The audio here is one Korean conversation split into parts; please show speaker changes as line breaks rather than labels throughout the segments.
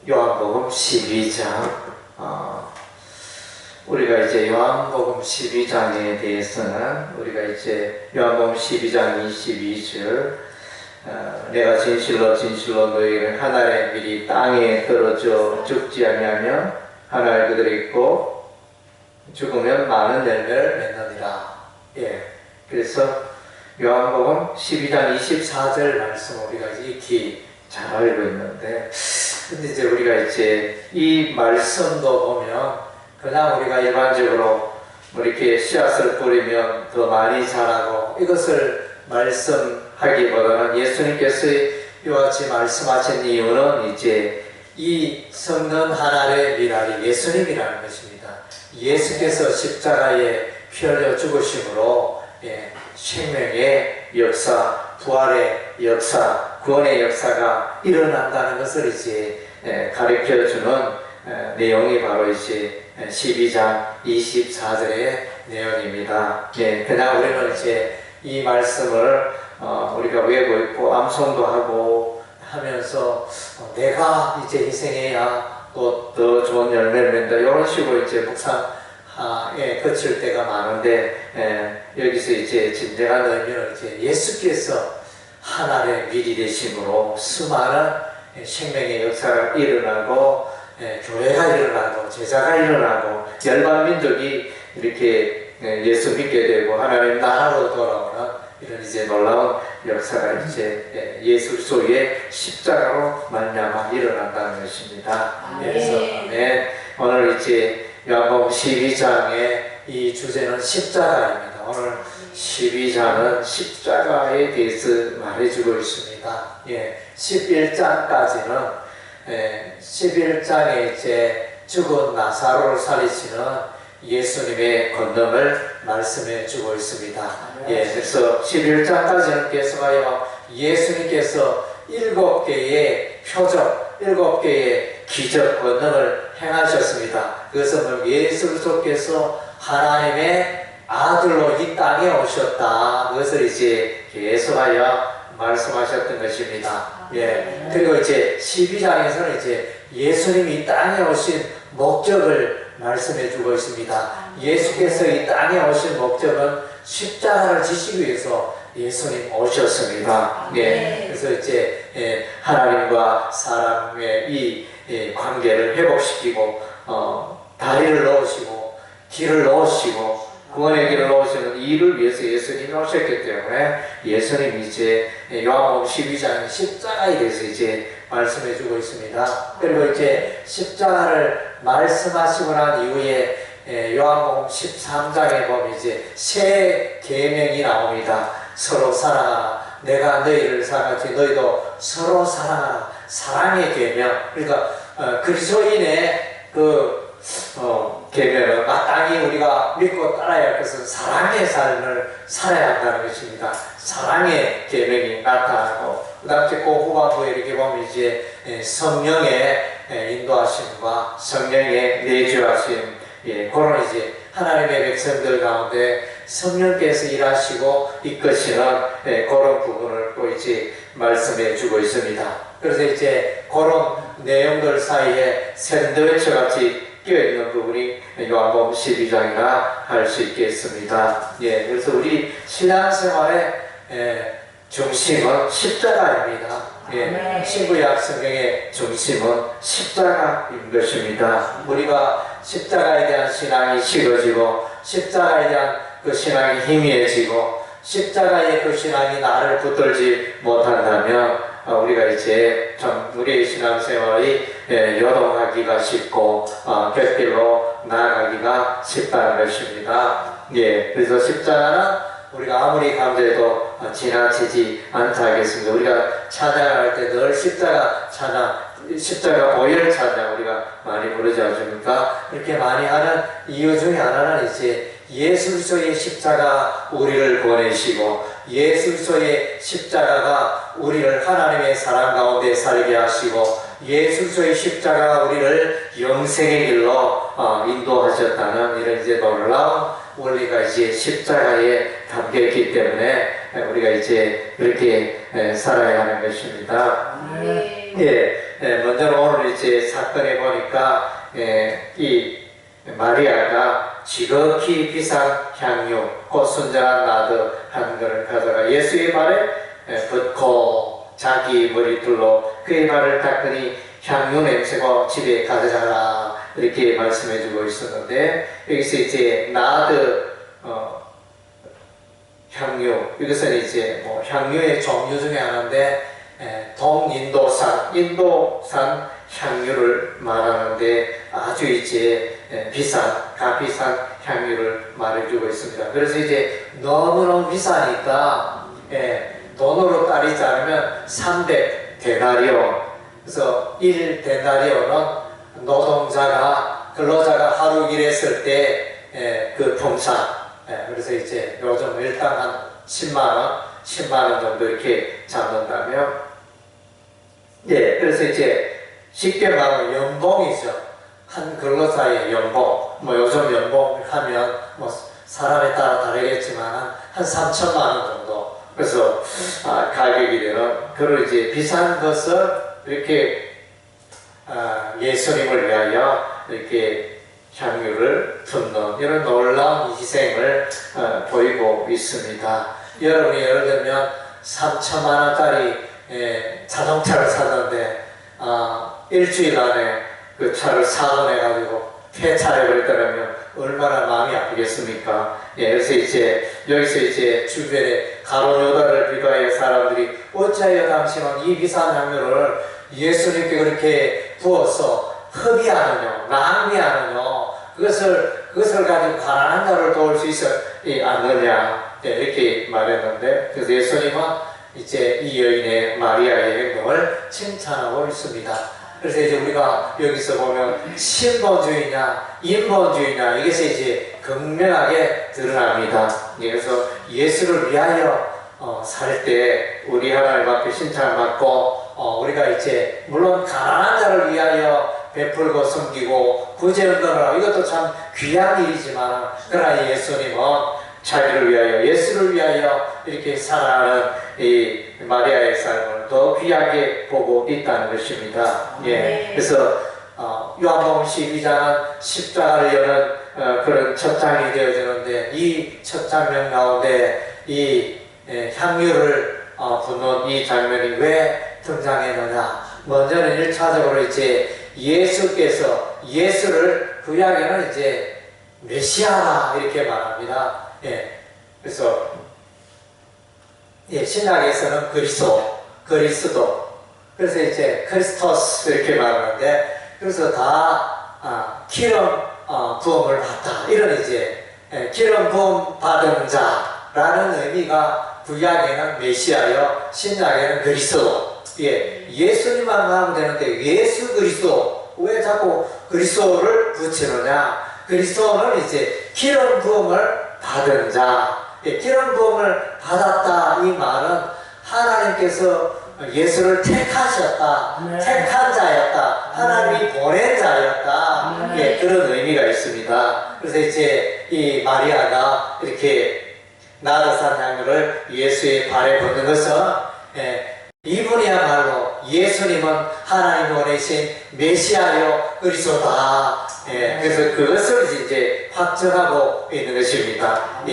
요한복음 12장. 우리가 이제 요한복음 12장에 대해서는 우리가 이제 요한복음 12장 22절 내가 진실로 진실로 너희를 한 알에 미리 땅에 떨어져 죽지 아니하면 한 알 그들이 있고 죽으면 많은 열매를 맺느니라. 그래서 요한복음 12장 24절 말씀 우리가 익히 잘 알고 있는데, 근데 이제 우리가 이제 이 말씀도 보면 그냥 우리가 일반적으로 뭐 이렇게 씨앗을 뿌리면 더 많이 자라고 이것을 말씀하기보다는 예수님께서 이와 같이 말씀하신 이유는 이제 이 성는 하나의 미랄이 예수님이라는 것입니다. 예수께서 십자가에 피 흘려 죽으심으로 생명의 역사, 부활의 역사, 구원의 역사가 일어난다는 것을 이제 가르쳐주는 내용이 바로 이제 12장 24절의 내용입니다. 그냥 우리는 이제 이 말씀을 우리가 외우고 있고 암송도 하고 하면서 내가 이제 희생해야 또 더 좋은 열매를 맺는다 이런 식으로 이제 묵상에 거칠 때가 많은데, 여기서 이제 진정한 의미는 이제 예수께서 하나의 미리 되심으로 수많은 생명의 역사가 일어나고 교회가 일어나고 제자가 일어나고 열방 민족이 이렇게 예수 믿게 되고 하나님 나라로 돌아오는 이런 이제 놀라운 역사가 이제 예수 그리스도의 십자가로 말미암아 일어난다는 것입니다. 그래서 오늘 이제 요한복음 12장의 이 주제는 십자가입니다. 오늘 12장은 십자가에 대해서 말해주고 있습니다. 11장까지는 11장에 이제 죽은 나사로를 살리시는 예수님의 권능을 말씀해 주고 있습니다. 그래서 11장까지는 계속하여 예수님께서 7개의 표적, 7개의 기적 권능을 행하셨습니다. 그것은 예수 그리스도께서 하나님의 아들로 이 땅에 오셨다. 그것을 이제 계속하여 말씀하셨던 것입니다. 그리고 이제 12장에서는 이제 예수님이 이 땅에 오신 목적을 말씀해 주고 있습니다. 예수께서 이 땅에 오신 목적은 십자가를 지시기 위해서 예수님 오셨습니다. 그래서 이제 하나님과 사람의 이 관계를 회복시키고 다리를 놓으시고 길을 놓으시고 구원의 길을 놓으시는 이를 위해서 예수님이 오셨기 때문에 예수님이 이제 요한복음 12장 십자가에 대해서 이제 말씀해 주고 있습니다. 그리고 이제 십자가를 말씀하시고 난 이후에 요한복음 13장에 보면 이제 새 계명이 나옵니다. 서로 사랑하라. 내가 너희를 사랑하지 너희도 서로 사랑하라. 사랑의 계명. 그러니까 그리스도인의 계명은 마땅히 우리가 믿고 따라야 할 것은 사랑의 삶을 살아야 한다는 것입니다. 사랑의 계명이 나타나고, 그 다음에 그 후반부에 이렇게 보면 이제 성령의 인도하심과 성령의 내주하심, 그런 이제 하나님의 백성들 가운데 성령께서 일하시고 이끄시는 그런 부분을 또 이제 말씀해 주고 있습니다. 그래서 이제 그런 내용들 사이에 샌드위치 같이 끼어있는 부분이 요한복음 12장이나 할 수 있겠습니다. 그래서 우리 신앙생활의 중심은 십자가입니다. 신구약 성경의 중심은 십자가인 것입니다. 우리가 십자가에 대한 신앙이 식어지고 십자가에 대한 그 신앙이 희미해지고 십자가의 그 신앙이 나를 붙들지 못한다면 우리가 이제 좀 우리의 신앙생활이 요동하기가 쉽고 곁길로 나아가기가 쉽다는 것입니다. 그래서 십자가는 우리가 아무리 강조해도 지나치지 않다 하겠습니다. 우리가 찬양할 때 늘 십자가 찬양, 십자가 보혈 찬양 우리가 많이 부르지 않습니까? 이렇게 많이 하는 이유 중에 하나는 이제 예수 그리스도의 십자가 우리를 보내시고 예수 그리스도의 십자가가 우리를 하나님의 사랑 가운데 살게 하시고 예수 그리스도의 십자가가 우리를 영생의 길로 인도하셨다는 이런 이제 놀라운 원리가 이제 십자가에 담겨있기 때문에 우리가 이제 그렇게 살아야 하는 것입니다. 먼저 오늘 이제 사건에 보니까 이 마리아가 지극히 비싼 향유, 곧 순전한 나드 한 것을 가져가 예수의 발에 붓고 자기 머리둘로 그의 발을 닦으니 향유 냄새가 집에 가득하라 이렇게 말씀해주고 있었는데, 여기서 이제 나드 향유, 이것은 이제 뭐 향유의 종류 중에 하나인데 인도산 향유를 말하는데 아주 이제 값비싼 향유를 말해주고 있습니다. 그래서 이제 너무너무 비싸니까 돈으로 따지지 않으면 300데나리온, 그래서 1데나리온은 근로자가 하루 일했을 때 그 품삯, 그래서 이제 요즘 일당 한 10만원 정도 이렇게 잡는다면, 그래서 이제 쉽게 말하면 연봉이죠. 한 근로자의 연봉, 뭐 요즘 연봉 하면 뭐 사람에 따라 다르겠지만 한 3천만 원 정도. 그래서 가격이 되는 그런 이제 비싼 것을 이렇게 예수님을 위하여 이렇게 향유를 붓는 이런 놀라운 희생을 보이고 있습니다. 여러분이 예를 들면 3천만 원짜리 자동차를 샀는데 일주일 안에 그 차를 사고내가지고 폐차해버렸다면 얼마나 마음이 아프겠습니까? 그래서 이제 여기서 이제 주변에 가론유다를 비교하여 사람들이 어찌하여 당신은 이 비싼 향유를 예수님께 그렇게 부어서 허비하느냐, 낭비하느냐, 그것을 가지고 가난한 자를 도울 수 있지 않느냐, 이렇게 말했는데, 그래서 예수님은 이제 이 여인의 마리아의 행동을 칭찬하고 있습니다. 그래서 이제 우리가 여기서 보면 신본주의냐 인본주의냐 이것이 이제 극명하게 드러납니다. 그래서 예수를 위하여 살 때 우리 하나님 앞에 칭찬받고 우리가 이제 물론 가난한 자를 위하여 베풀고 섬기고 구제운동을 하고 이것도 참 귀한 일이지만, 그러나 예수님은 자기를 위하여 예수를 위하여 이렇게 살아가는 이 마리아의 삶을 더 귀하게 보고 있다는 것입니다. 그래서 요한복음 12장은 십자가를 여는 그런 첫 장이 되어지는데, 이 첫 장면 가운데 이 향유를 붓는 이 장면이 왜 등장했느냐? 먼저는 1차적으로 이제 예수께서 예수를 구약에는 이제 메시아라 이렇게 말합니다. 그래서 신약에서는 그리스도, 그래서 이제 크리스토스 이렇게 말하는데, 그래서 다 기름 부음을 받다 이런 이제 기름 부음 받은 자라는 의미가 구약에는 메시아요, 신약에는 그리스도. 예수님만 하면 되는데 예수 그리스도, 왜 자꾸 그리스도를 붙이느냐? 그리스도는 이제 기름 부음을 받은 자, 기름 부음을 받았다 이 말은 하나님께서 예수를 택하셨다, 택한 자였다, 하나님이 보낸 자였다, 그런 의미가 있습니다. 그래서 이제 이 마리아가 이렇게 나르산 향유를 예수의 발에 붓는 것은 이분이야말로 예수님은 하나님 보내신 메시아요 그리스도다. 그래서 그것을 이제 확정하고 있는 것입니다.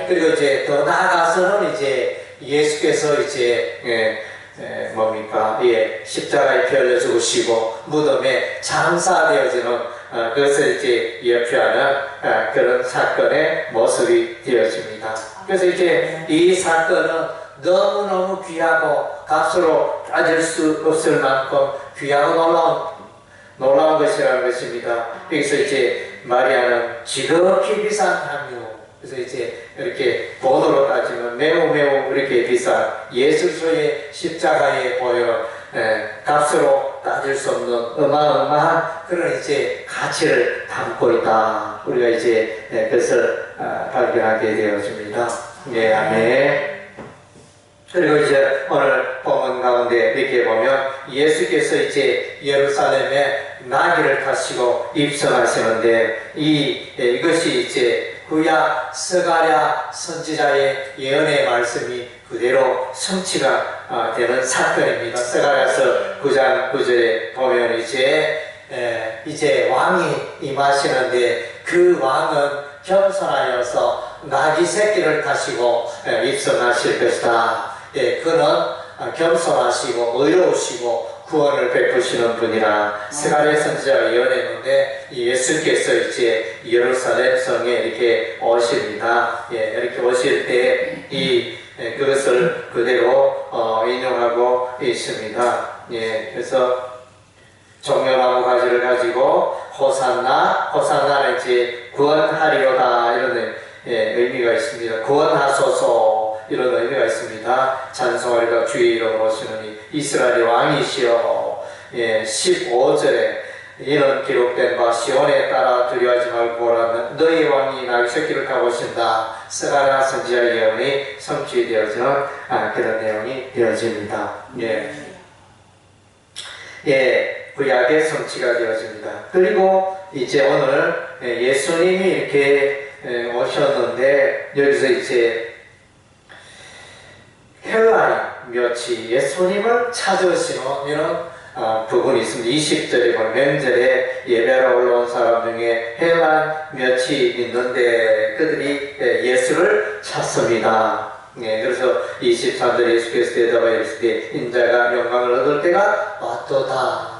그리고 이제 더 나아가서는 이제 예수께서 이제 십자가에 피 흘려 죽으시고 무덤에 장사되어지는 그것을 이제 예표하는 그런 사건의 모습이 되어집니다. 그래서 이제 이 사건은 너무너무 귀하고 값으로 따질 수 없을 만큼 귀하고 놀라운 것이라는 것입니다. 여기서 이제 마리아는 지극히 비싼 향유, 그래서 이제 이렇게 돈으로 따지면 매우 이렇게 비싼 예수의 십자가에 보여 값으로 따질 수 없는 어마어마한 그런 이제 가치를 담고 있다. 우리가 이제 그것을 발견하게 되어집니다. 아멘. 그리고 이제 오늘 본문 가운데 이렇게 보면 예수께서 이제 예루살렘에 나귀를 타시고 입성하시는데 이것이 이제 구약 스가랴 선지자의 예언의 말씀이 그대로 성취가 되는 사건입니다. 스가랴서 9장 9절에 보면 이제 왕이 임하시는데 그 왕은 겸손하여서 나귀 새끼를 타시고 입성하실 것이다. 그는 겸손하시고 의로우시고 구원을 베푸시는 분이라 스가랴 선지자가 예언했는데 예수께서 이제 예루살렘 성에 이렇게 오십니다. 이렇게 오실 때 그것을 그대로 인용하고 있습니다. 그래서 종려나무 가지를 가지고 호산나는 이제 구원하리로다 이런 의미가 있습니다. 구원하소서 이런 의미가 있습니다. 찬송하리라 주의 이름으로 오시느니 이스라엘의 왕이시여. 15절에 이는 기록된 바 시온에 따라 두려워하지 말고 보라 너희 왕이 나귀 새끼를 타고 오신다. 스가랴 선지자의 예언이 성취되어지는 그런 내용이 되어집니다. 구약의 성취가 되어집니다. 그리고 이제 오늘 예수님이 이렇게 오셨는데 여기서 이제 헬라인 묘치 예수님을 찾으시는 이런 부분이 있습니다. 20절에 보면 명절에 예배하러 올라온 사람 중에 헬라인 묘치 있는데 그들이 예수를 찾습니다. 그래서 23절에 예수께서 대답하여 이르시되 인자가 영광을 얻을 때가 왔도다.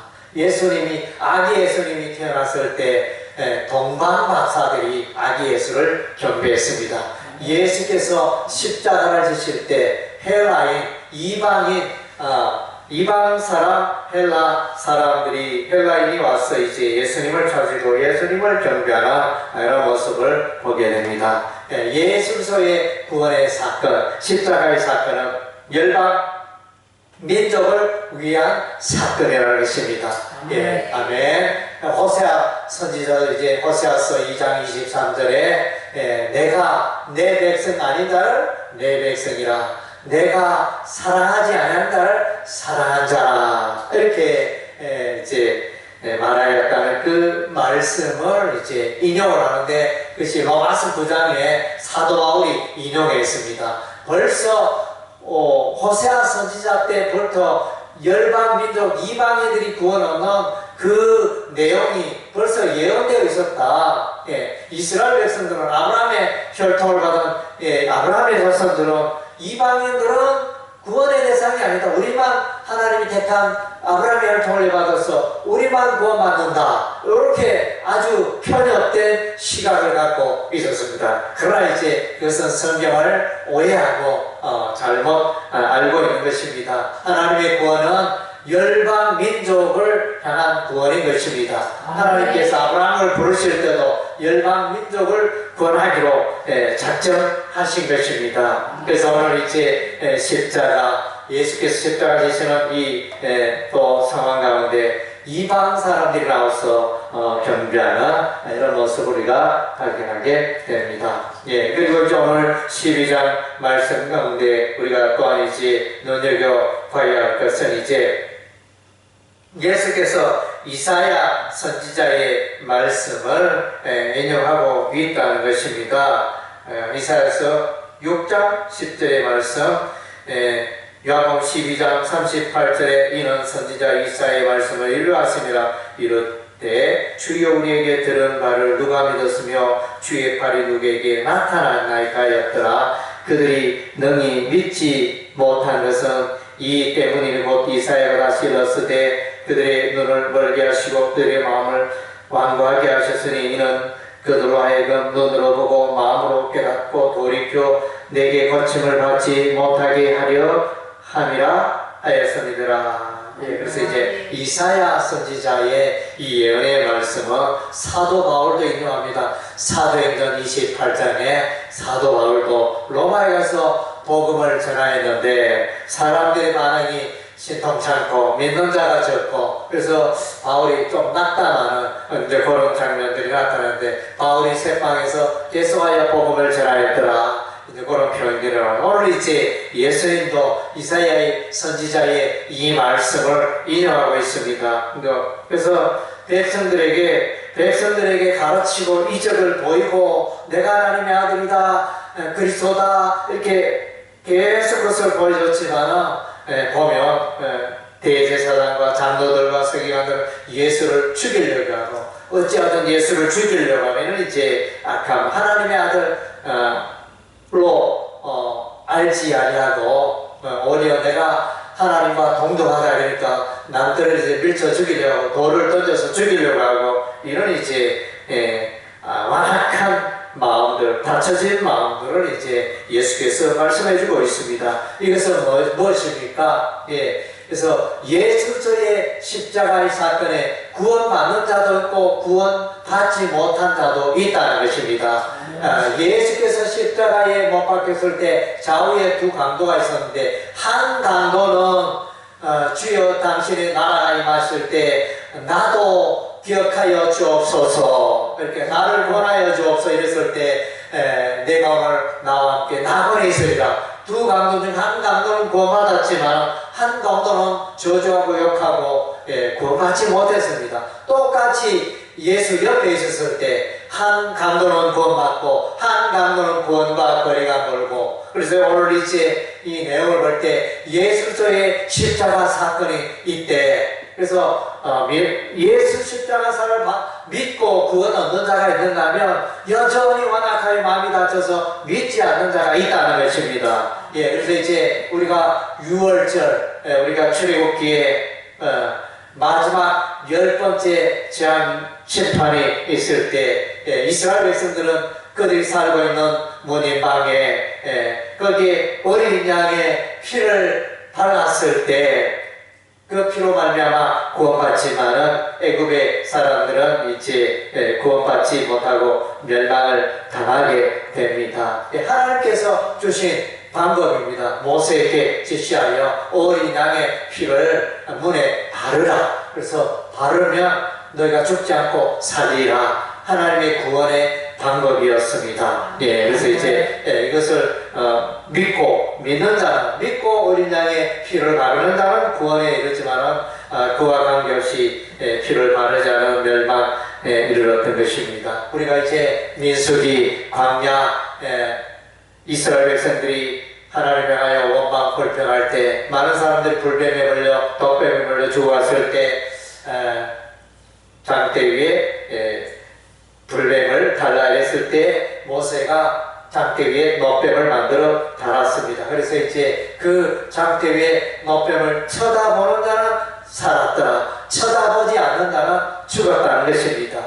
아기 예수님이 태어났을 때 동방 박사들이 아기 예수를 경배했습니다. 예수께서 십자가를 지실 때 헬라인 이방 사람 헬라 사람들이 헬라인이 와서 이제 예수님을 찾으고 예수님을 경배하는 이런 모습을 보게 됩니다. 예수의 구원의 사건, 십자가의 사건은 열방 민족을 위한 사건이라는 것입니다. 아멘. 호세아 선지자도 이제 호세아서 2장 23절에 내가 내 백성 아닌 자를 내 백성이라 내가 사랑하지 않은 자를 사랑한 자라 이렇게 이제 말하였다는 그 말씀을 이제 인용을 하는데 그것이 로마서 9장에 사도 바울이 인용했습니다. 벌써 호세아 선지자 때부터 열방 민족 이방인들이 구원 얻는 그 내용이 벌써 예언되어 있었다. 이스라엘 백성들은 아브라함의 혈통을 받은 아브라함의 자손들은 이방인들은 구원의 대상이 아니다. 우리만 하나님이 택한 아브라함의 혈통을 받아서 우리만 구원받는다. 이렇게 아주 편협된 시각을 갖고 있었습니다. 그러나 이제 그것은 성경을 오해하고 잘못 알고 있는 것입니다. 하나님의 구원은 열방 민족을 향한 구원인 것입니다. 하나님께서 아브라함을 부르실 때도 열방 민족을 구원하기로 작정하신 것입니다. 그래서 오늘 이제 십자가 예수께서 십자가 지시는 또 상황 가운데 이방 사람들이 나와서 경배하는 이런 모습을 우리가 발견하게 됩니다. 그리고 이제 오늘 12장 말씀 가운데 우리가 또한 이제 눈여겨봐야 할 것은 이제 예수께서 이사야 선지자의 말씀을 인용하고 있다는 것입니다. 이사야서 6장 10절의 말씀, 요한복음 12장 38절에 이는 선지자 이사야의 말씀을 일루하심이라 이르되 주여 우리에게 들은 바를 누가 믿었으며 주의 팔이 누구에게 나타났나이까 하였더라. 그들이 능히 믿지 못한 것은 이 때문이니 곧 이사야가 다시 일렀으되 그들의 눈을 멀게 하시고 그들의 마음을 완고하게 하셨으니 이는 그들로 하여금 눈으로 보고 마음으로 깨닫고 돌이켜 내게 고침을 받지 못하게 하려 함이라 하였습니다. 그래서 이제 이사야 선지자의 이 예언의 말씀은 사도 바울도 인용합니다. 사도행전 28장에 사도 바울도 로마에 가서 복음을 전하였는데 사람들의 반응이 신통찮고 믿는 자가 적고 그래서 바울이 좀 낙담하는 이제 그런 장면들이 나타나는데 바울이 새방에서 계속하여 복음을 전하였더라. 이제 그런 표현들을 오늘 이제 예수님도 이사야의 선지자의 이 말씀을 인용하고 있습니다. 그래서 백성들에게 백성들에게 가르치고 이적을 보이고 내가 하나님의 아들이다, 그리스도다 이렇게 계속 그것을 보여줬지만 보면 대제사장과 장로들과 서기관들은 예수를 죽이려고 하고 어찌하든 예수를 죽이려고 하면 이제 악함 하나님의 아들로 알지 아니하고 오히려 내가 하나님과 동등하다 그러니까 남들을 이제 밀쳐 죽이려고 하고 돌을 던져서 죽이려고 하고 이런 이제 완악한 마음들, 닫혀진 마음들을 이제 예수께서 말씀해주고 있습니다. 이것은 무엇입니까? 그래서 예수의 십자가의 사건에 구원받는 자도 있고 구원받지 못한 자도 있다는 것입니다. 예수께서 십자가에 못 박혔을 때 좌우에 두 강도가 있었는데 한 강도는 주여 당신의 나라가 임하실 때 나도 기억하여 주옵소서 이렇게 나를 권하여 주옵소서 이랬을 때 내가 오늘 나와 함께 낙원에 있으리라. 두 강도 중 한 강도는 구원받았지만 한 강도는 저주하고 욕하고 구원받지 못했습니다. 똑같이 예수 옆에 있었을 때 한 강도는 구원받고 한 강도는 구원과 거리가 멀고 그래서 오늘 이제 이 내용을 볼 때 예수의 십자가 사건이 있대. 그래서 예수 십자가사를 믿고 구원 얻는 자가 있는가 하면 여전히 완악하게 마음이 닫혀서 믿지 않는 자가 있다는 것입니다. 그래서 이제 우리가 6월절 우리가 출애굽기에 마지막 10번째 재앙 심판이 있을 때 이스라엘 백성들은 그들이 살고 있는 문인방에 거기에 어린 양의 피를 발랐을 때 그 피로 말미암아 구원받지만은 애굽의 사람들은 이제 구원받지 못하고 멸망을 당하게 됩니다. 하나님께서 주신 방법입니다. 모세에게 지시하여 어린 양의 피를 문에 바르라. 그래서 바르면 너희가 죽지 않고 살리라. 하나님의 구원의 방법이었습니다. 그래서 이제 이것을 믿는 자는 믿고 어린 양의 피를 바르는 자는 구원에 이르지만은 그와 관계없이 피를 바르지 않은 멸망에 이르렀던 것입니다. 우리가 이제 민수기 광야 이스라엘 백성들이 하나님을 하여 원망 불평할 때 많은 사람들이 불뱀에 걸려 독뱀에 걸려 죽어갔을 때 장대 위에 불뱀을 달라 했을 때 모세가 장대 위에 놋뱀을 만들어 달았습니다. 그래서 이제 그 장대 위에 놋뱀을 쳐다보는 자는 살았더라, 쳐다보지 않는 자는 죽었다는 것입니다.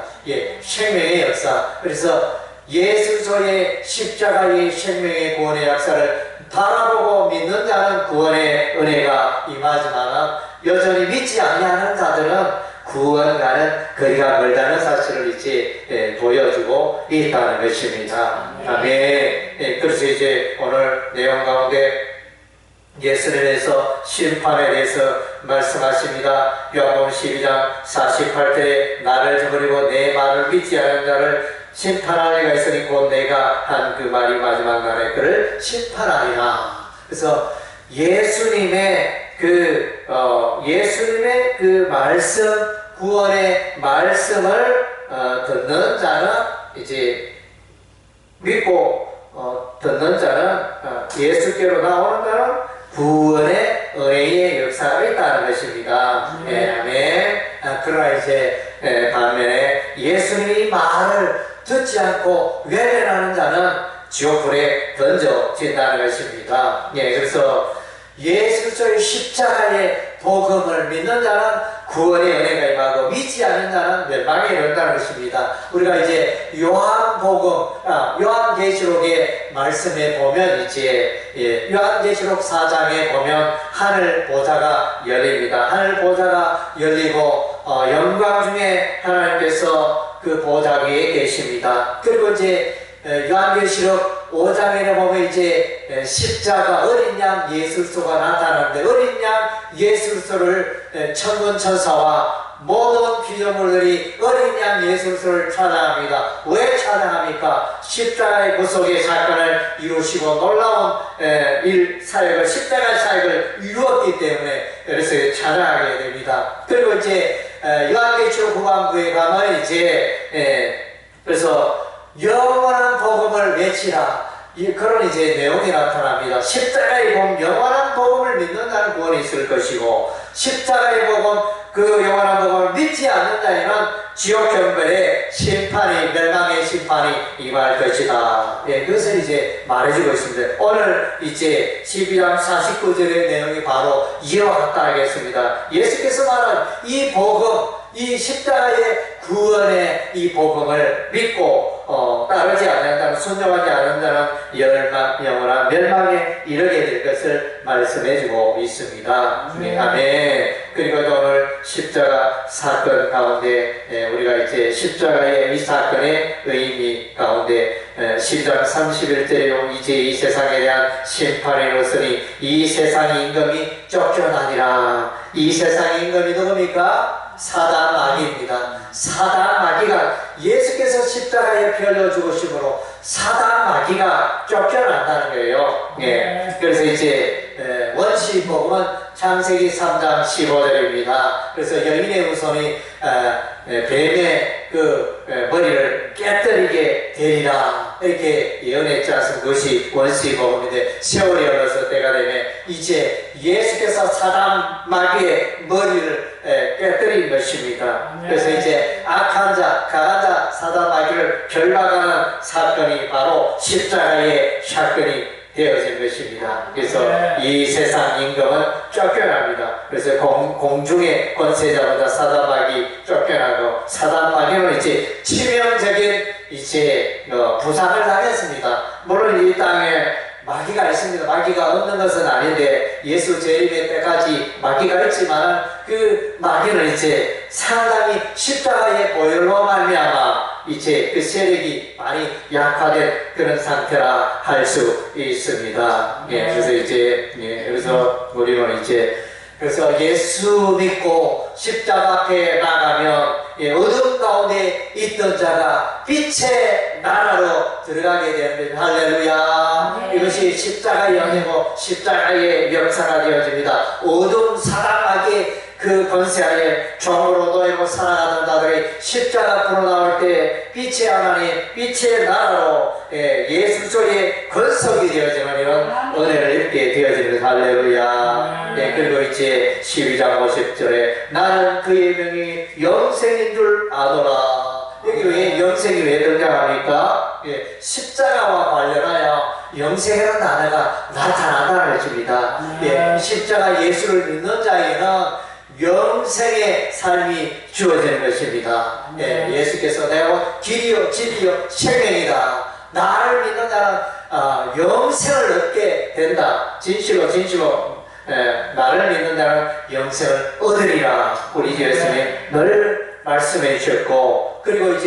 생명의 역사. 그래서 예수의 십자가의 생명의 구원의 역사를 바라보고 믿는 자는 구원의 은혜가 임하지만 여전히 믿지 아니하는 자들은 구원과는 거리가 멀다는 사실을 이제 보여주고 있다는 것입니다. 아멘. 그래서 이제 오늘 내용 가운데 예수님에서 심판에 대해서 말씀하십니다. 요한복음 12장 48절에 나를 버리고 내 말을 믿지 않는 자를 심판할 리가 있으니 곧 내가 한 그 말이 마지막 날에 그를 심판하리라. 그래서 예수님의 그 말씀, 구원의 말씀을 듣는 자는 이제 믿고 듣는 자는 예수께로 나오는 자는 구원의 은혜의 역사가 있다는 것입니다. 아멘. 그러나 이제 반면에 예수님의 말을 듣지 않고 외면하는 자는 지옥불에 던져진다는 것입니다. 그래서 예수 그리스도의 십자가의 복음을 믿는 자는 구원의 은혜가 임하고 믿지 않는 자는 멸망에 이른다는 것입니다. 우리가 이제 요한계시록의 말씀에 보면 이제 요한계시록 4장에 보면 하늘 보좌가 열립니다. 하늘 보좌가 열리고 영광 중에 하나님께서 그 보좌 위에 계십니다. 그리고 이제 요한계시록 5장에 보면 이제 십자가 어린 양 예수 그리스도가 나타나는데 어린 양 예수 그리스도를 천군 천사와 모든 피조물들이 어린 양 예수 그리스도를 찬양합니다. 왜 찬양합니까? 십자가의 구속의 사건을 이루시고 놀라운 사역을 십자가의 사역을 이루었기 때문에 그래서 찬양하게 됩니다. 그리고 이제 요한계시록 후반부에 가면 그래서 영원한 복음을 외치라. 그런 내용이 나타납니다. 십자가의 복음, 영원한 복음을 믿는다는 구원이 있을 것이고, 십자가의 복음, 그 영원한 복음을 믿지 않는 자에는 지옥 경벌의 심판이, 멸망의 심판이 임할 것이다. 그것을 말해주고 있습니다. 오늘 12장 49절의 내용이 바로 이와 같다 하겠습니다. 예수께서 말한 이 복음, 이 십자가의 구원의 이 복음을 믿고 따르지 않는다는, 순종하지 않는 자는 영원한 멸망에 이르게 될 것을 말씀해주고 있습니다. 아멘. 그리고 오늘 십자가 사건 가운데 우리가 십자가의 이 사건의 의미 가운데 10장 31절에 이제 이 세상에 대한 심판이 이르렀으니 이 세상의 임금이 쫓겨나니라. 이 세상의 임금이 누굽니까? 사단 마귀입니다. 사단 마귀가 예수께서 십자가에 피 흘려 죽으심으로 사단 마귀가 쫓겨난다는 거예요. 그래서 원시 복음은 창세기 3장 15절입니다. 그래서 여인의 후손이 뱀의 머리를 깨뜨리게 되리라 이렇게 예언했지 않습니까? 그것이 원시 복음인데, 세월이 흘러서 때가 되면 이제 예수께서 사단 마귀의 머리를 깨뜨린 것입니다. 그래서 악한 자, 강한 자, 사단 마귀를 결박하는 사건이 바로 십자가의 사건이 되어진 것입니다. 그래서 이 세상 임금은 쫓겨납니다. 그래서 공중의 권세자보다 사단 마귀 쫓겨나고, 사단 마귀는 치명적인 부상을 당했습니다. 물론 이 땅에 마귀가 있습니다. 마귀가 없는 것은 아닌데, 예수 재림의 때까지 마귀가 있지만 그 마귀는 상당히 십자가의 보혈로 말미암아 그 세력이 많이 약화된 그런 상태라 할 수 있습니다. 그래서 우리는 그래서 예수 믿고 십자가 앞에 나가면 어둠 가운데 있던 자가 빛의 나라로 들어가게 되는 것입니다. 할렐루야. 이것이 십자가의 연이고 십자가의 역사가 되어집니다. 어둠 사랑하게 그 권세하에 종으로 노예로 살아가는 자들이 십자가 앞으로 나올 때 빛의 하나님, 빛의 나라로 예수 속에 건석이 되어지는 이런 은혜를 입게 되어지는 것. 할렐루야. 그리고 12장 50절에 나는 그의 명이 영생인 줄 아노라. 여기 왜 영생이 왜 등장합니까? 십자가와 관련하여 영생이라는 단어가 나타난다는 것입니다. 십자가 예수를 믿는 자에게는 영생의 삶이 주어지는 것입니다. 예수께서 내가 길이요 진리요 생명이다. 나를 믿는 자는 영생을 얻게 된다. 진실로 나를 믿는 자는 영생을 얻으리라. 우리 예수님 늘 말씀해 주셨고, 그리고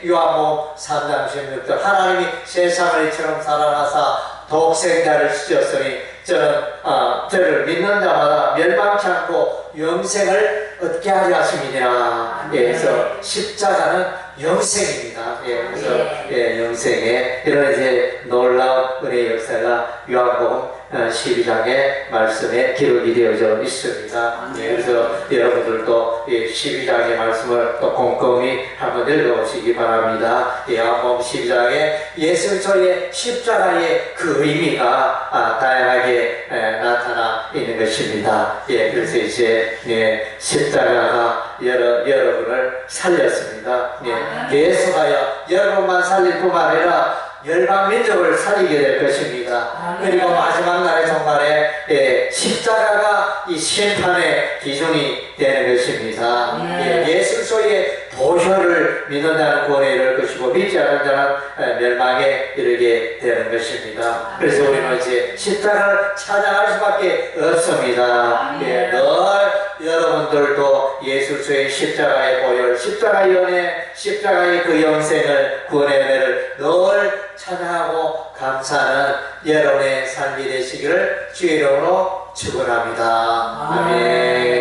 요한복음 3장 16절 하나님이 세상을 이처럼 사랑하사 독생자를 주셨으니 저를 믿는 자마다 멸망치 않고 영생을 얻게 하려 하심이니라. 그래서 십자가는 영생입니다. 그래서 영생의 이런 놀라운 은혜의 역사가 요한복음 12장의 말씀에 기록이 되어져 있습니다. 그래서 여러분들도 12장의 말씀을 또 꼼꼼히 한번 읽어보시기 바랍니다. 요한복음 12장에 예수 그리스도의 십자가의 그 의미가 다양하게 나타나 있는 것입니다. 그래서 십자가가 여러분을 살렸습니다. 계속하여 여러분만 살릴 뿐만 아니라 열방 민족을 살리게 될 것입니다. 그리고 마지막 날의 종말에 십자가가 이 심판의 기준이 되는 것입니다. 예수 그리스도의 보혈을 믿는다는 구원에 이를 것이고, 믿지 않는 자는 멸망에 이르게 되는 것입니다. 그래서 우리는 십자가를 찾아갈 수밖에 없습니다. 늘 여러분들도 예수 그리스도의 십자가의 보혈, 십자가의 은혜, 십자가의 그 영생을, 구원의 은혜를 늘 찬양하고 감사하는 여러분의 삶이 되시기를 주의 이름으로 축원합니다. 아멘.